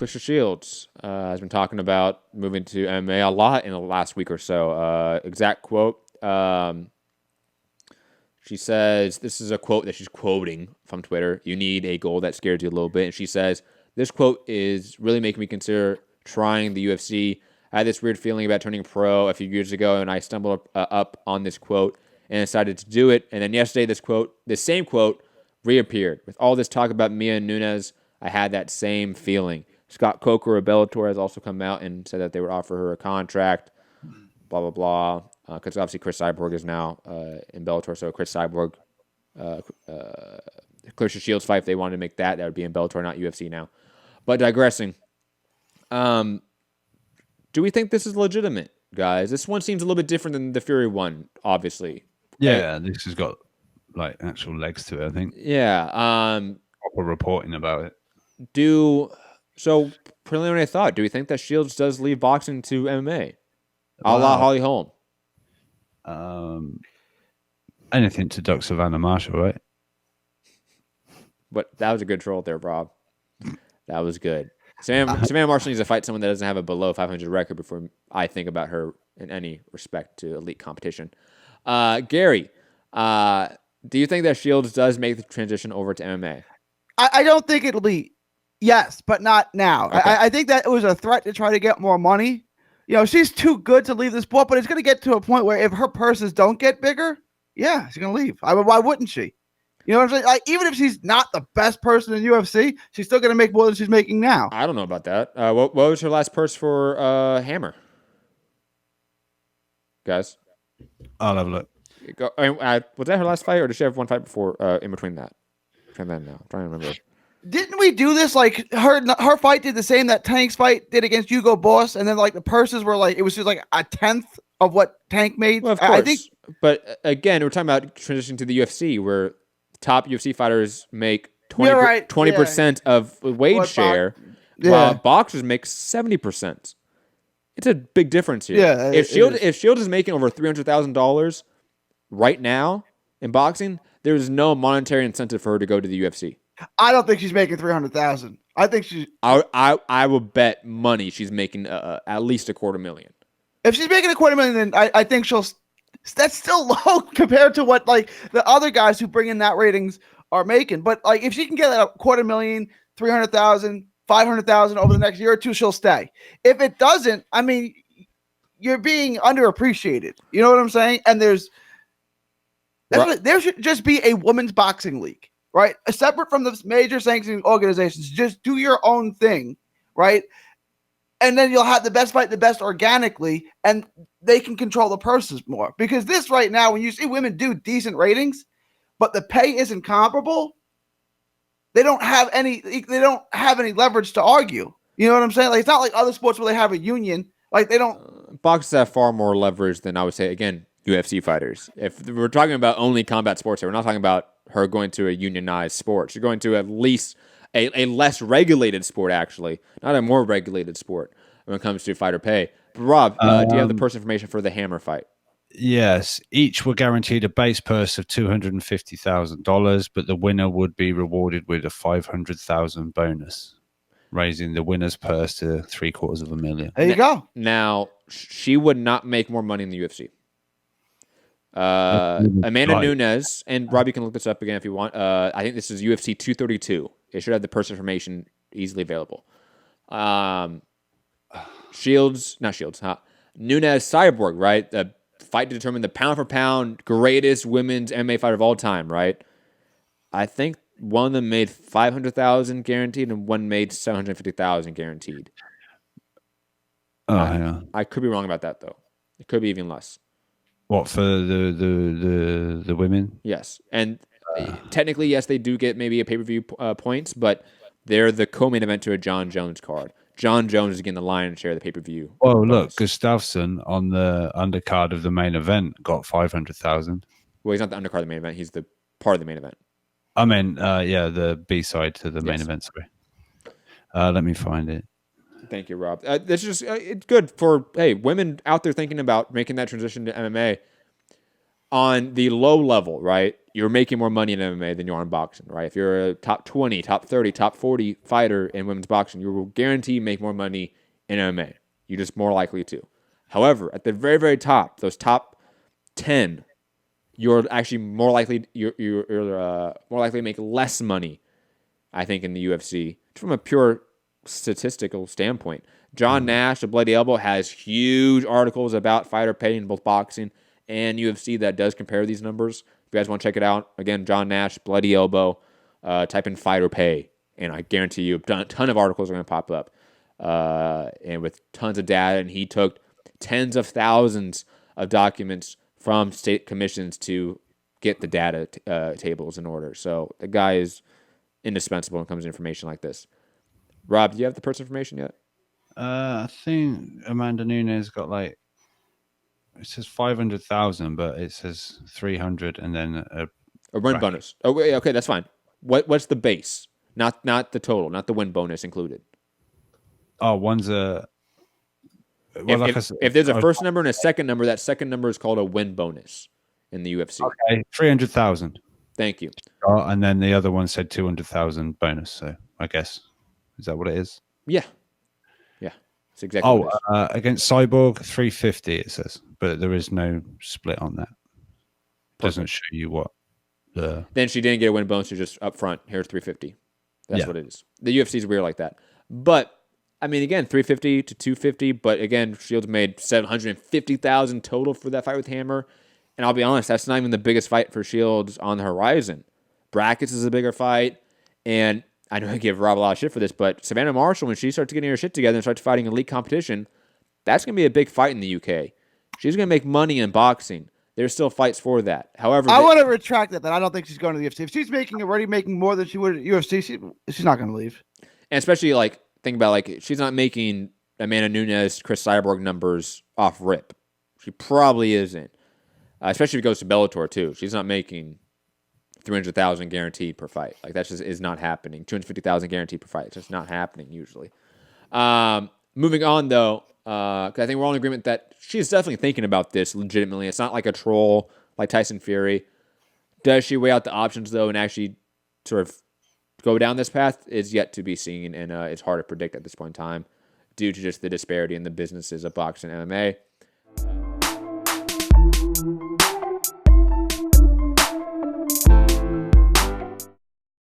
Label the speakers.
Speaker 1: Claressa Shields has been talking about moving to MMA a lot in the last week or so. Exact quote. She says, this is a quote that she's quoting from Twitter. You need a goal that scares you a little bit. And she says, this quote is really making me consider trying the UFC. I had this weird feeling about turning pro a few years ago, and I stumbled up on this quote and decided to do it. And then yesterday, this same quote reappeared. With all this talk about Mia Nunes, I had that same feeling. Scott Coker of Bellator has also come out and said that they would offer her a contract, blah, blah, blah. Because obviously Chris Cyborg is now in Bellator, so Chris Cyborg, Claressa Shields fight, if they wanted to make that would be in Bellator, not UFC now. But digressing, do we think this is legitimate, guys? This one seems a little bit different than the Fury one, obviously.
Speaker 2: Yeah, this has got like actual legs to it, I think.
Speaker 1: Yeah.
Speaker 2: Proper reporting about it.
Speaker 1: So preliminary thought, do we think that Shields does leave boxing to MMA? A la Holly Holm.
Speaker 2: Anything to duck Savannah Marshall, right?
Speaker 1: But that was a good troll there, Rob. That was good. Savannah Marshall needs to fight someone that doesn't have a below 500 record before I think about her in any respect to elite competition. Gary, do you think that Shields does make the transition over to MMA?
Speaker 3: I don't think it'll be yes, but not now. Okay. I think that it was a threat to try to get more money. You know, she's too good to leave the sport, but it's going to get to a point where if her purses don't get bigger, yeah, she's going to leave. Why wouldn't she? You know what I'm saying? Like, even if she's not the best person in UFC, she's still going to make more than she's making now.
Speaker 1: I don't know about that. What was her last purse for Hammer? Guys?
Speaker 2: I'll have a look.
Speaker 1: Was that her last fight, or did she have one fight before in between that? I'm trying to remember.
Speaker 3: Didn't we do this? Like her fight did the same that Tank's fight did against Hugo Boss, and then like the purses were like it was just like a tenth of what Tank made.
Speaker 1: Well, of course. I think, but again, we're talking about transitioning to the UFC, where top UFC fighters make 20% of wage share, while boxers make 70%. It's a big difference here.
Speaker 3: Yeah,
Speaker 1: if Shields is making over $300,000 right now in boxing, there is no monetary incentive for her to go to the UFC.
Speaker 3: I don't think she's making 300,000. I think she's.
Speaker 1: I will bet money she's making at least $250,000.
Speaker 3: If she's making $250,000, then I think she'll. That's still low compared to what like the other guys who bring in that ratings are making. But like if she can get $250,000, 300,000, 500,000 over the next year or two, she'll stay. If it doesn't, I mean, you're being underappreciated. You know what I'm saying? And there should just be a women's boxing league. Right? Separate from the major sanctioning organizations, just do your own thing, right? And then you'll have the best fight the best organically, and they can control the purses more. Because this right now, when you see women do decent ratings, but the pay isn't comparable, they don't have any leverage to argue. You know what I'm saying? Like it's not like other sports where they have a union. Like they don't.
Speaker 1: Boxers have far more leverage than I would say, again, UFC fighters. If we're talking about only combat sports here, we're not talking about her going to a unionized sport. She's going to at least a less regulated sport, actually, not a more regulated sport when it comes to fighter pay. But Rob, do you have the purse information for the Hammer fight?
Speaker 2: Yes. Each were guaranteed a base purse of $250,000, but the winner would be rewarded with a $500,000 bonus, raising the winner's purse to $750,000.
Speaker 3: There you go.
Speaker 1: Now, she would not make more money in the UFC. Amanda Nunes, and Rob, you can look this up again if you want. I think this is UFC 232. It should have the purse information easily available. Nunes Cyborg, right? The fight to determine the pound for pound greatest women's MMA fighter of all time, right? I think one of them made $500,000 guaranteed, and one made $750,000 guaranteed. I could be wrong about that though. It could be even less.
Speaker 2: What, for the women?
Speaker 1: Yes. And technically, yes, they do get maybe a pay-per-view points, but they're the co-main event to a John Jones card. John Jones is getting the lion's share of the pay-per-view.
Speaker 2: Oh, look, Gustafsson on the undercard of the main event got $500,000.
Speaker 1: Well, he's not the undercard of the main event. He's the part of the main event.
Speaker 2: I mean, the B-side to the main event, sorry. Let me find it.
Speaker 1: Thank you, Rob. This is it's good for women out there thinking about making that transition to MMA on the low level, right? you're making more money in MMA than you are in boxing, right? If you're a top 20, top 30, top 40 fighter in women's boxing, you will guarantee make more money in MMA. You're just more likely to. However, at the very, very top, those top 10, you're actually more likely more likely to make less money, I think, in the UFC from a pure statistical standpoint. John Nash, the Bloody Elbow, has huge articles about fighter pay in both boxing and UFC that does compare these numbers. If you guys want to check it out, again, John Nash, Bloody Elbow, type in fighter pay, and I guarantee you a ton of articles are going to pop up, and with tons of data. And he took tens of thousands of documents from state commissions to get the data tables in order. So the guy is indispensable when it comes to information like this. Rob, do you have the purse information yet?
Speaker 2: I think Amanda Nunes got like, it says 500,000, but it says 300 and then a
Speaker 1: win
Speaker 2: bracket.
Speaker 1: bonus. Oh, wait, okay, that's fine. What's the base? Not the total, not the win bonus included.
Speaker 2: Oh, one's a. Well, like I said,
Speaker 1: If there's a first number and a second number, that second number is called a win bonus in the UFC.
Speaker 2: Okay, 300,000.
Speaker 1: Thank you.
Speaker 2: And then the other one said 200,000 bonus. So I guess, is that what it is?
Speaker 1: Yeah. It's exactly what it is.
Speaker 2: Against Cyborg, 350 it says, but there is no split on that. Doesn't show you what the.
Speaker 1: Then she didn't get a win bonus. She's just up front. Here's 350. That's what it is. The UFC is weird like that. But I mean, again, 350 to 250. But again, Shields made 750,000 total for that fight with Hammer. And I'll be honest, that's not even the biggest fight for Shields on the horizon. Brackets is a bigger fight, and I know I give Rob a lot of shit for this, but Savannah Marshall, when she starts getting her shit together and starts fighting elite competition, that's going to be a big fight in the UK. She's going to make money in boxing. There's still fights for that. However,
Speaker 3: I want to retract that. I don't think she's going to the UFC. If she's already making more than she would at UFC, she's not going to leave.
Speaker 1: And especially, like, think about, like, she's not making Amanda Nunes, Chris Cyborg numbers off rip. She probably isn't. Especially if it goes to Bellator, too. She's not making 300,000 guaranteed per fight. Like, that just is not happening. 250,000 guaranteed per fight. It's just not happening usually. Moving on, though, because I think we're all in agreement that she's definitely thinking about this legitimately. It's not like a troll like Tyson Fury. Does she weigh out the options, though, and actually sort of go down this path? Is yet to be seen, and it's hard to predict at this point in time due to just the disparity in the businesses of boxing and MMA.